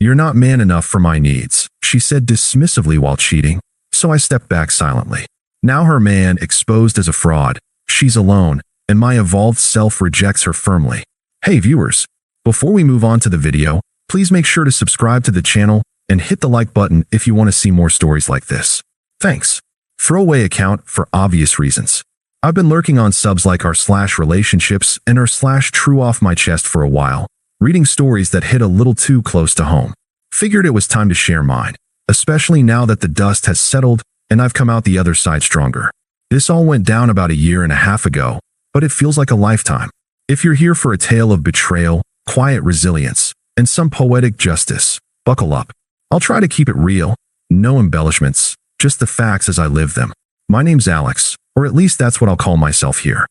"You're not man enough for my needs," she said dismissively while cheating, so I stepped back silently. Now her man exposed as a fraud, she's alone, and my evolved self rejects her firmly. Hey viewers, before we move on to the video, please make sure to subscribe to the channel and hit the like button if you want to see more stories like this. Thanks. Throwaway account for obvious reasons. I've been lurking on subs like r/relationships and r/true off my chest for a while, reading stories that hit a little too close to home. Figured it was time to share mine, especially now that the dust has settled and I've come out the other side stronger. This all went down about a year and a half ago, but it feels like a lifetime. If you're here for a tale of betrayal, quiet resilience, and some poetic justice, buckle up. I'll try to keep it real, no embellishments, just the facts as I live them. My name's Alex, or at least that's what I'll call myself here.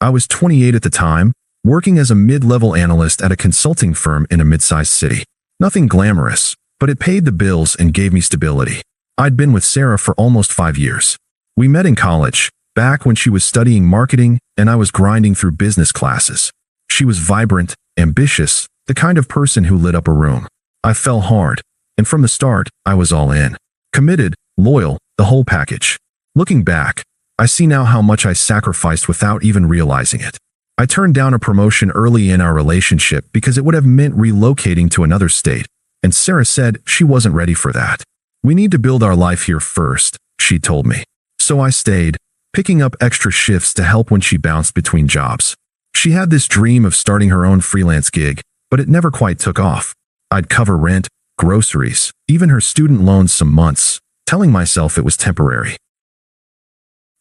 I was 28 at the time, working as a mid-level analyst at a consulting firm in a mid-sized city. Nothing glamorous, but it paid the bills and gave me stability. I'd been with Sarah for almost 5 years. We met in college, back when she was studying marketing and I was grinding through business classes. She was vibrant, ambitious, the kind of person who lit up a room. I fell hard, and from the start, I was all in. Committed, loyal, the whole package. Looking back, I see now how much I sacrificed without even realizing it. I turned down a promotion early in our relationship because it would have meant relocating to another state, and Sarah said she wasn't ready for that. "We need to build our life here first," she told me. So I stayed, picking up extra shifts to help when she bounced between jobs. She had this dream of starting her own freelance gig, but it never quite took off. I'd cover rent, groceries, even her student loans some months, telling myself it was temporary.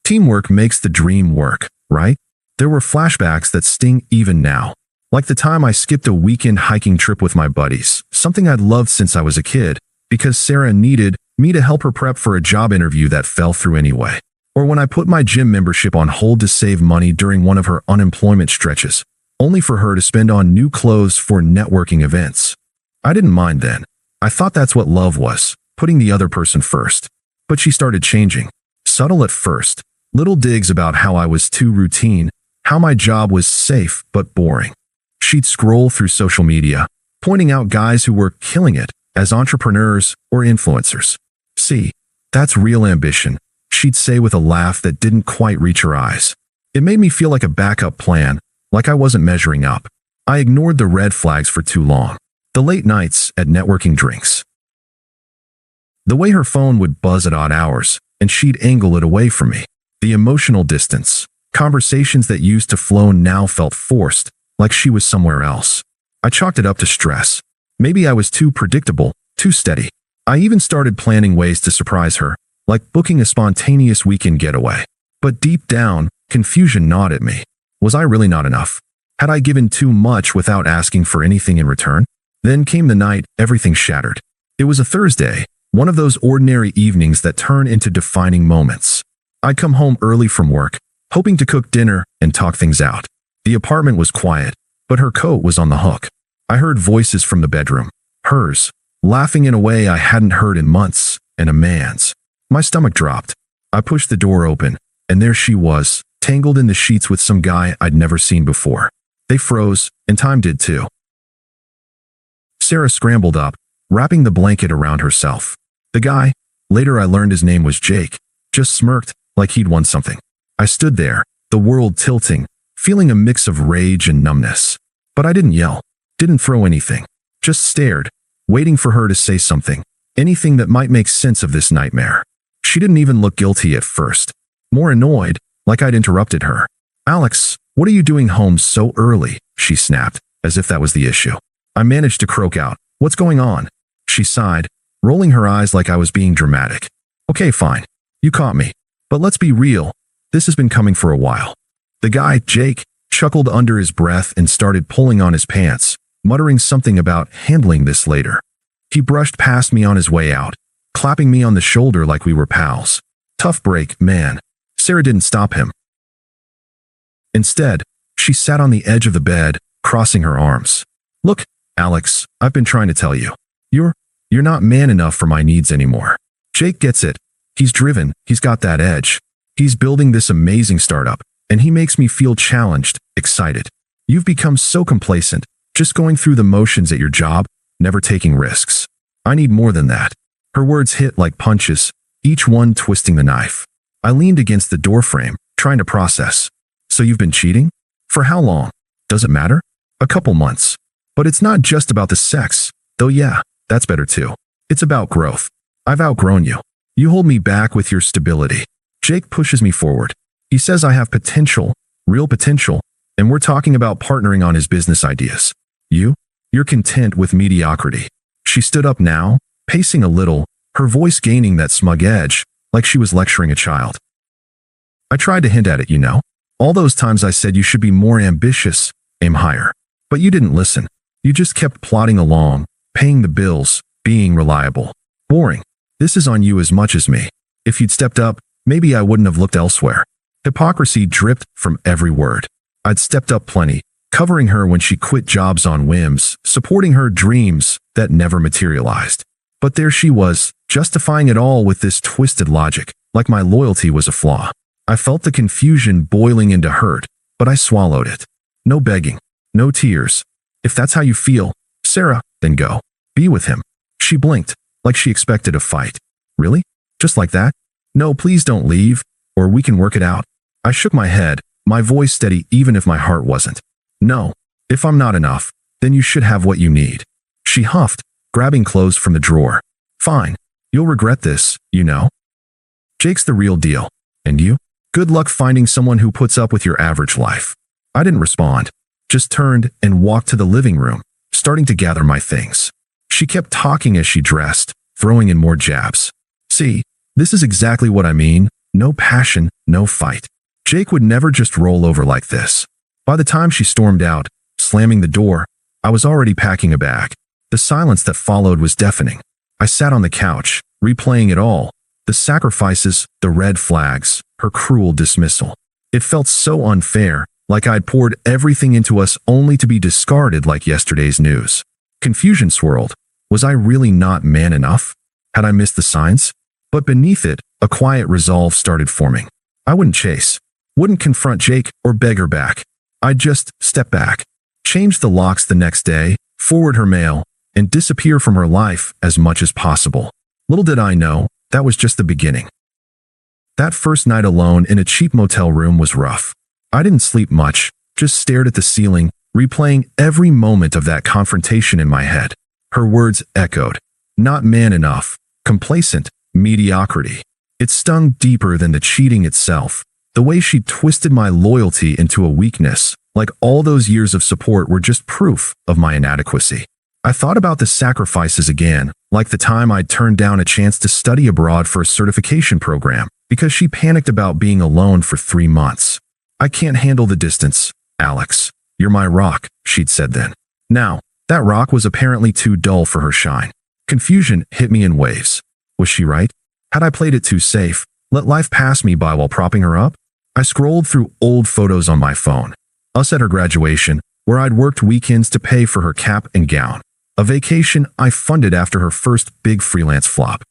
Teamwork makes the dream work, right? There were flashbacks that sting even now. Like the time I skipped a weekend hiking trip with my buddies, something I'd loved since I was a kid, because Sarah needed me to help her prep for a job interview that fell through anyway. Or when I put my gym membership on hold to save money during one of her unemployment stretches, only for her to spend on new clothes for networking events. I didn't mind then. I thought that's what love was, putting the other person first. But she started changing. Subtle at first, little digs about how I was too routine, how my job was safe but boring. She'd scroll through social media, pointing out guys who were killing it as entrepreneurs or influencers. "See, that's real ambition," she'd say with a laugh that didn't quite reach her eyes. It made me feel like a backup plan, like I wasn't measuring up. I ignored the red flags for too long. The late nights at networking drinks. The way her phone would buzz at odd hours, and she'd angle it away from me. The emotional distance. Conversations that used to flow now felt forced, like she was somewhere else. I chalked it up to stress. Maybe I was too predictable, too steady. I even started planning ways to surprise her, like booking a spontaneous weekend getaway. But deep down, confusion gnawed at me. Was I really not enough? Had I given too much without asking for anything in return? Then came the night everything shattered. It was a Thursday, one of those ordinary evenings that turn into defining moments. I'd come home early from work, hoping to cook dinner and talk things out. The apartment was quiet, but her coat was on the hook. I heard voices from the bedroom, hers, laughing in a way I hadn't heard in months, and a man's. My stomach dropped. I pushed the door open, and there she was, tangled in the sheets with some guy I'd never seen before. They froze, and time did too. Sarah scrambled up, wrapping the blanket around herself. The guy, later I learned his name was Jake, just smirked like he'd won something. I stood there, the world tilting, feeling a mix of rage and numbness. But I didn't yell, didn't throw anything, just stared, waiting for her to say something, anything that might make sense of this nightmare. She didn't even look guilty at first, more annoyed, like I'd interrupted her. "Alex, what are you doing home so early?" she snapped, as if that was the issue. I managed to croak out, "What's going on?" She sighed, rolling her eyes like I was being dramatic. "Okay, fine. You caught me. But let's be real. This has been coming for a while." The guy, Jake, chuckled under his breath and started pulling on his pants, muttering something about handling this later. He brushed past me on his way out, clapping me on the shoulder like we were pals. Tough break, man. Sarah didn't stop him. Instead, she sat on the edge of the bed, crossing her arms. "Look, Alex, I've been trying to tell you. You're not man enough for my needs anymore. Jake gets it. He's driven, he's got that edge. He's building this amazing startup, and he makes me feel challenged, excited. You've become so complacent, just going through the motions at your job, never taking risks. I need more than that. Her words hit like punches, each one twisting the knife. I leaned against the doorframe, trying to process. So you've been cheating? For how long? Does it matter? A couple months. But it's not just about the sex, though yeah, that's better too. It's about growth. I've outgrown you. You hold me back with your stability. Jake pushes me forward. He says I have potential, real potential, and we're talking about partnering on his business ideas. You're content with mediocrity. She stood up now, pacing a little, her voice gaining that smug edge, like she was lecturing a child. I tried to hint at it, you know. All those times I said you should be more ambitious, aim higher. But you didn't listen. You just kept plodding along, paying the bills, being reliable. Boring. This is on you as much as me. If you'd stepped up, maybe I wouldn't have looked elsewhere. Hypocrisy dripped from every word. I'd stepped up plenty, covering her when she quit jobs on whims, supporting her dreams that never materialized. But there she was, justifying it all with this twisted logic, like my loyalty was a flaw. I felt the confusion boiling into hurt, but I swallowed it. No begging, no tears. If that's how you feel, Sarah, then go. Be with him. She blinked, like she expected a fight. Really? Just like that? No, please don't leave, or we can work it out. I shook my head, my voice steady even if my heart wasn't. No. If I'm not enough, then you should have what you need. She huffed, grabbing clothes from the drawer. Fine. You'll regret this, you know. Jake's the real deal. And you? Good luck finding someone who puts up with your average life. I didn't respond, just turned and walked to the living room, starting to gather my things. She kept talking as she dressed, throwing in more jabs. See, this is exactly what I mean. No passion, no fight. Jake would never just roll over like this. By the time she stormed out, slamming the door, I was already packing a bag. The silence that followed was deafening. I sat on the couch, replaying it all. The sacrifices, the red flags, her cruel dismissal. It felt so unfair, like I'd poured everything into us only to be discarded like yesterday's news. Confusion swirled. Was I really not man enough? Had I missed the signs? But beneath it, a quiet resolve started forming. I wouldn't chase, wouldn't confront Jake or beg her back. I'd just step back, change the locks the next day, forward her mail, and disappear from her life as much as possible. Little did I know, that was just the beginning. That first night alone in a cheap motel room was rough. I didn't sleep much, just stared at the ceiling, replaying every moment of that confrontation in my head. Her words echoed. Not man enough, complacent, mediocrity. It stung deeper than the cheating itself. The way she twisted my loyalty into a weakness, like all those years of support were just proof of my inadequacy. I thought about the sacrifices again, like the time I'd turned down a chance to study abroad for a certification program because she panicked about being alone for 3 months. I can't handle the distance, Alex. You're my rock, she'd said then. Now, that rock was apparently too dull for her shine. Confusion hit me in waves. Was she right? Had I played it too safe, let life pass me by while propping her up? I scrolled through old photos on my phone. Us at her graduation, where I'd worked weekends to pay for her cap and gown. A vacation I funded after her first big freelance flop.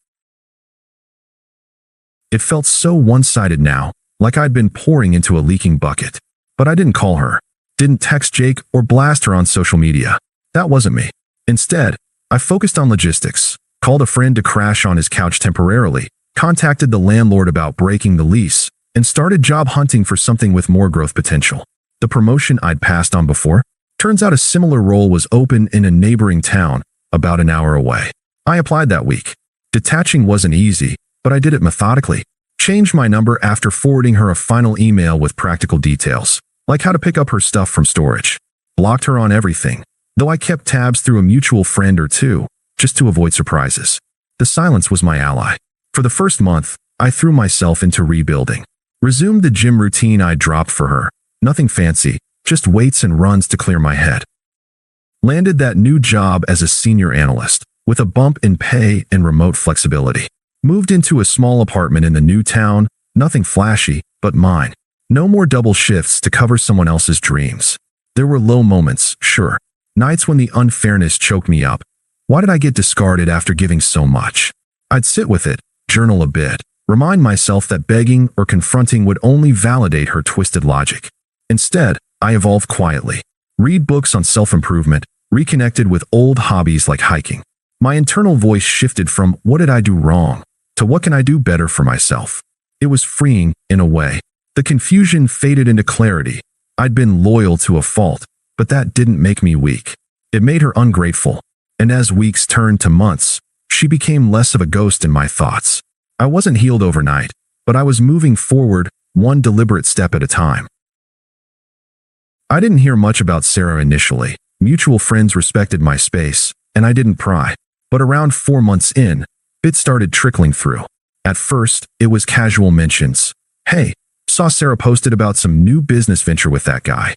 It felt so one-sided now, like I'd been pouring into a leaking bucket. But I didn't call her, didn't text Jake or blast her on social media. That wasn't me. Instead, I focused on logistics, called a friend to crash on his couch temporarily, contacted the landlord about breaking the lease, and started job hunting for something with more growth potential. The promotion I'd passed on before? Turns out a similar role was open in a neighboring town, about an hour away. I applied that week. Detaching wasn't easy, but I did it methodically. Changed my number after forwarding her a final email with practical details, like how to pick up her stuff from storage. Blocked her on everything, though I kept tabs through a mutual friend or two, just to avoid surprises. The silence was my ally. For the first month, I threw myself into rebuilding. Resumed the gym routine I dropped for her. Nothing fancy, just weights and runs to clear my head. Landed that new job as a senior analyst, with a bump in pay and remote flexibility. Moved into a small apartment in the new town, nothing flashy, but mine. No more double shifts to cover someone else's dreams. There were low moments, sure. Nights when the unfairness choked me up. Why did I get discarded after giving so much? I'd sit with it, journal a bit, remind myself that begging or confronting would only validate her twisted logic. Instead, I evolved quietly. Read books on self-improvement, reconnected with old hobbies like hiking. My internal voice shifted from what did I do wrong to what can I do better for myself. It was freeing in a way. The confusion faded into clarity. I'd been loyal to a fault, but that didn't make me weak. It made her ungrateful. And as weeks turned to months, she became less of a ghost in my thoughts. I wasn't healed overnight, but I was moving forward, one deliberate step at a time. I didn't hear much about Sarah initially. Mutual friends respected my space, and I didn't pry. But around 4 months in, bits started trickling through. At first, it was casual mentions. Hey, saw Sarah posted about some new business venture with that guy.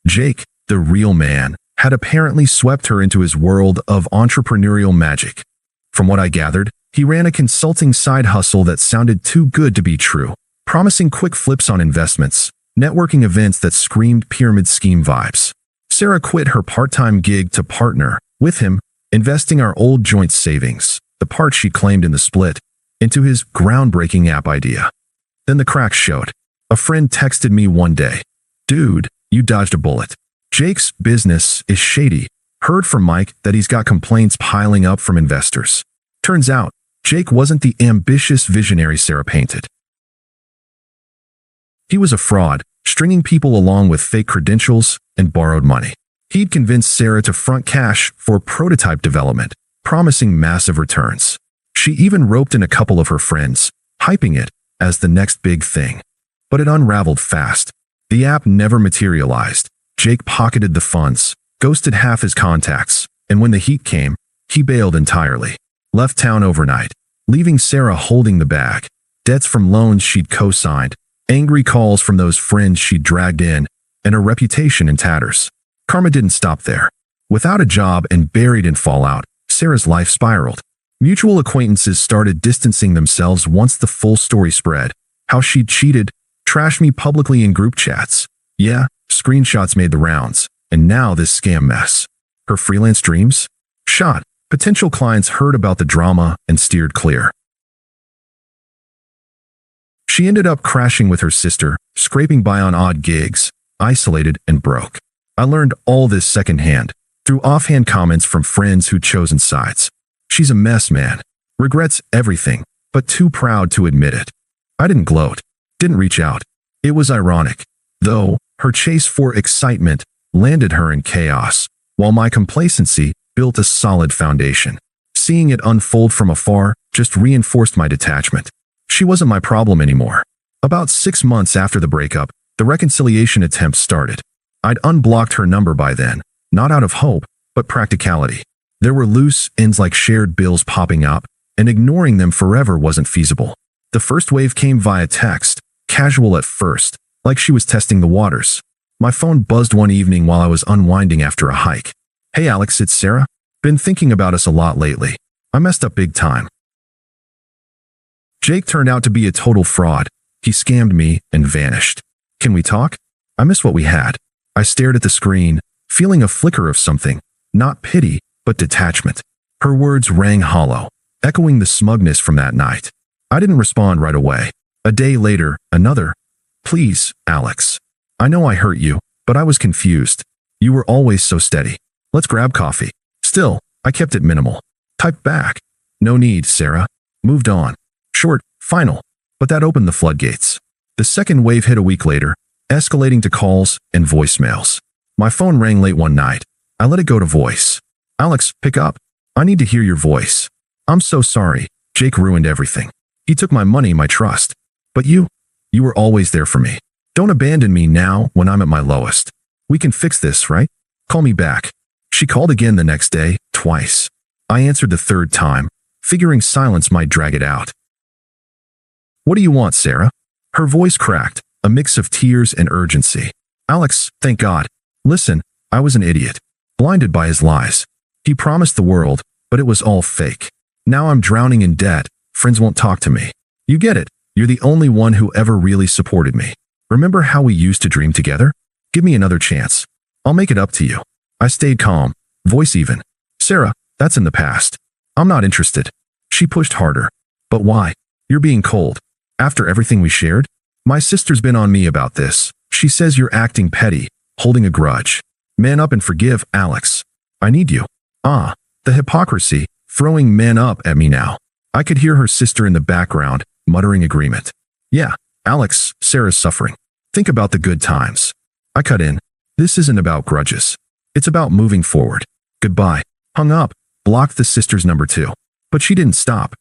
Jake, the real man, had apparently swept her into his world of entrepreneurial magic. From what I gathered, he ran a consulting side hustle that sounded too good to be true, promising quick flips on investments, networking events that screamed pyramid scheme vibes. Sarah quit her part-time gig to partner with him, investing our old joint savings, the part she claimed in the split, into his groundbreaking app idea. Then the cracks showed. A friend texted me one day, "Dude, you dodged a bullet. Jake's business is shady. Heard from Mike that he's got complaints piling up from investors." Turns out, Jake wasn't the ambitious visionary Sarah painted. He was a fraud, stringing people along with fake credentials and borrowed money. He'd convinced Sarah to front cash for prototype development, promising massive returns. She even roped in a couple of her friends, hyping it as the next big thing. But it unraveled fast. The app never materialized. Jake pocketed the funds, ghosted half his contacts, and when the heat came, he bailed entirely. Left town overnight, leaving Sarah holding the bag. Debts from loans she'd co-signed, angry calls from those friends she'd dragged in, and her reputation in tatters. Karma didn't stop there. Without a job and buried in fallout, Sarah's life spiraled. Mutual acquaintances started distancing themselves once the full story spread. How she'd cheated, trashed me publicly in group chats. Yeah, screenshots made the rounds. And now this scam mess. Her freelance dreams? Shot. Potential clients heard about the drama and steered clear. She ended up crashing with her sister, scraping by on odd gigs, isolated and broke. I learned all this secondhand, through offhand comments from friends who'd chosen sides. She's a mess, man. Regrets everything, but too proud to admit it. I didn't gloat, didn't reach out. It was ironic, though, her chase for excitement landed her in chaos, while my complacency built a solid foundation. Seeing it unfold from afar just reinforced my detachment. She wasn't my problem anymore. About 6 months after the breakup, the reconciliation attempts started. I'd unblocked her number by then, not out of hope, but practicality. There were loose ends like shared bills popping up, and ignoring them forever wasn't feasible. The first wave came via text, casual at first, like she was testing the waters. My phone buzzed one evening while I was unwinding after a hike. "Hey Alex, it's Sarah. Been thinking about us a lot lately. I messed up big time." Jake turned out to be a total fraud. He scammed me and vanished. "Can we talk? I miss what we had." I stared at the screen, feeling a flicker of something, not pity, but detachment. Her words rang hollow, echoing the smugness from that night. I didn't respond right away. A day later, another. "Please, Alex. I know I hurt you, but I was confused. You were always so steady. Let's grab coffee." Still, I kept it minimal. Typed back. "No need, Sarah. Moved on." Short, final. But that opened the floodgates. The second wave hit a week later, escalating to calls and voicemails. My phone rang late one night. I let it go to voice. "Alex, pick up. I need to hear your voice. I'm so sorry. Jake ruined everything. He took my money, my trust. But you were always there for me. Don't abandon me now when I'm at my lowest. We can fix this, right? Call me back." She called again the next day, twice. I answered the third time, figuring silence might drag it out. "What do you want, Sarah?" Her voice cracked, a mix of tears and urgency. "Alex, thank God. Listen, I was an idiot. Blinded by his lies. He promised the world, but it was all fake. Now I'm drowning in debt. Friends won't talk to me. You get it. You're the only one who ever really supported me. Remember how we used to dream together? Give me another chance. I'll make it up to you." I stayed calm, voice even. "Sarah, that's in the past. I'm not interested." She pushed harder. "But why? You're being cold. After everything we shared? My sister's been on me about this. She says you're acting petty, holding a grudge. Man up and forgive, Alex. I need you. Ah, the hypocrisy, throwing men up at me now. I could hear her sister in the background, muttering agreement. Yeah, Alex, Sarah's suffering. Think about the good times. I cut in. This isn't about grudges. It's about moving forward. Goodbye. Hung up, blocked the sister's number 2. But she didn't stop.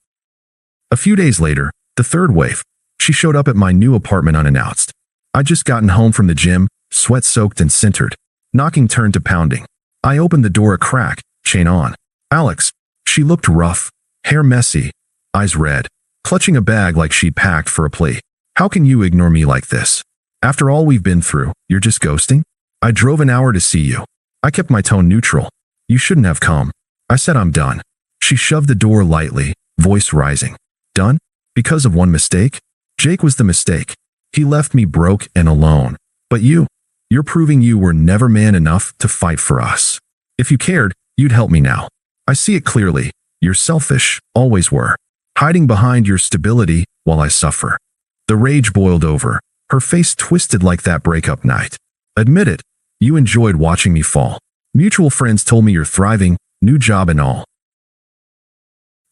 A few days later, the third wave. She showed up at my new apartment unannounced. I'd just gotten home from the gym, sweat-soaked and sintered. Knocking turned to pounding. I opened the door a crack, chain on. Alex. She looked rough, hair messy, eyes red, clutching a bag like she'd packed for a plea. How can you ignore me like this? After all we've been through, you're just ghosting? I drove an hour to see you. I kept my tone neutral. You shouldn't have come. I said I'm done. She shoved the door lightly, voice rising. Done? Because of one mistake? Jake was the mistake. He left me broke and alone. But you're proving you were never man enough to fight for us. If you cared, you'd help me now. I see it clearly. You're selfish, always were. Hiding behind your stability while I suffer. The rage boiled over. Her face twisted like that breakup night. Admit it. You enjoyed watching me fall. Mutual friends told me you're thriving, new job and all.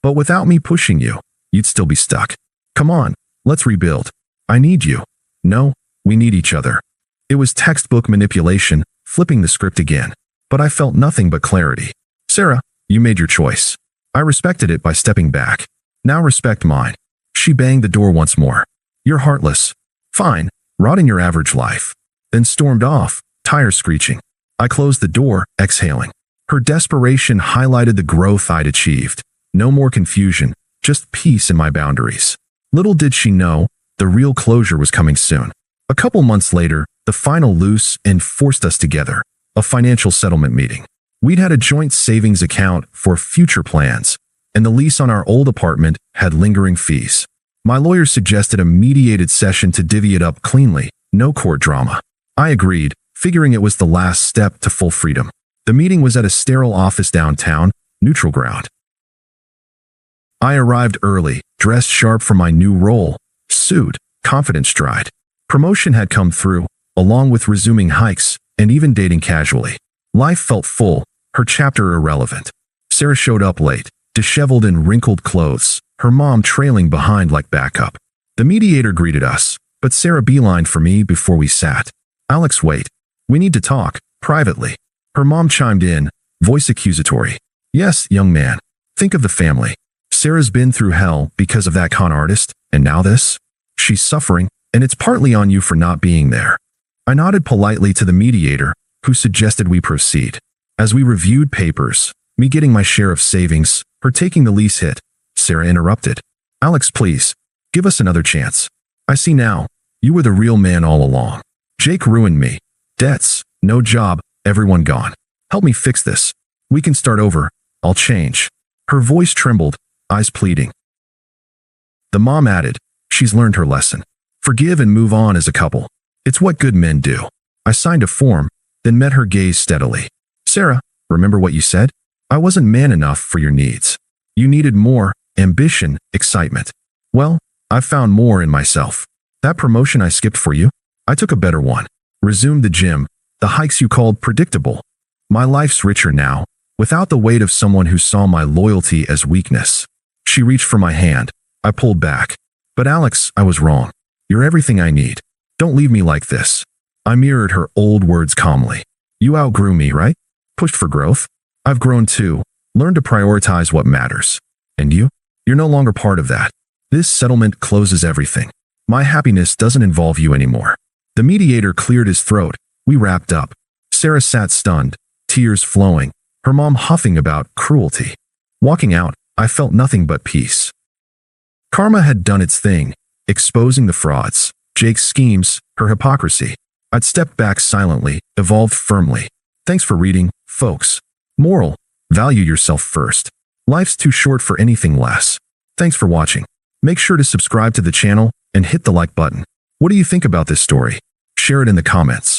But without me pushing you, you'd still be stuck. Come on, let's rebuild. I need you. No, we need each other. It was textbook manipulation, flipping the script again. But I felt nothing but clarity. Sarah, you made your choice. I respected it by stepping back. Now respect mine. She banged the door once more. You're heartless. Fine, rot in your average life. Then stormed off, tires screeching. I closed the door, exhaling. Her desperation highlighted the growth I'd achieved. No more confusion, just peace in my boundaries. Little did she know, the real closure was coming soon. A couple months later, the final loose end forced us together. A financial settlement meeting. We'd had a joint savings account for future plans, and the lease on our old apartment had lingering fees. My lawyer suggested a mediated session to divvy it up cleanly, no court drama. I agreed, figuring it was the last step to full freedom. The meeting was at a sterile office downtown, neutral ground. I arrived early, dressed sharp for my new role, suit, confident stride. Promotion had come through, along with resuming hikes, and even dating casually. Life felt full, her chapter irrelevant. Sarah showed up late, disheveled in wrinkled clothes, her mom trailing behind like backup. The mediator greeted us, but Sarah beelined for me before we sat. Alex, wait. We need to talk, privately. Her mom chimed in, voice accusatory. Yes, young man. Think of the family. Sarah's been through hell because of that con artist, and now this? She's suffering, and it's partly on you for not being there. I nodded politely to the mediator, who suggested we proceed. As we reviewed papers, me getting my share of savings, her taking the lease hit, Sarah interrupted. Alex, please, give us another chance. I see now, you were the real man all along. Jake ruined me. Debts, no job, everyone gone. Help me fix this. We can start over. I'll change. Her voice trembled, eyes pleading. The mom added, she's learned her lesson. Forgive and move on as a couple. It's what good men do. I signed a form, then met her gaze steadily. Sarah, remember what you said? I wasn't man enough for your needs. You needed more, ambition, excitement. Well, I've found more in myself. That promotion I skipped for you, I took a better one. Resumed the gym, the hikes you called predictable. My life's richer now, without the weight of someone who saw my loyalty as weakness. She reached for my hand. I pulled back. But Alex, I was wrong. You're everything I need. Don't leave me like this. I mirrored her old words calmly. You outgrew me, right? Pushed for growth? I've grown too. Learned to prioritize what matters. And you? You're no longer part of that. This settlement closes everything. My happiness doesn't involve you anymore. The mediator cleared his throat. We wrapped up. Sarah sat stunned, tears flowing, her mom huffing about cruelty. Walking out, I felt nothing but peace. Karma had done its thing, exposing the frauds, Jake's schemes, her hypocrisy. I'd stepped back silently, evolved firmly. Thanks for reading, folks. Moral: value yourself first. Life's too short for anything less. Thanks for watching. Make sure to subscribe to the channel and hit the like button. What do you think about this story? Share it in the comments.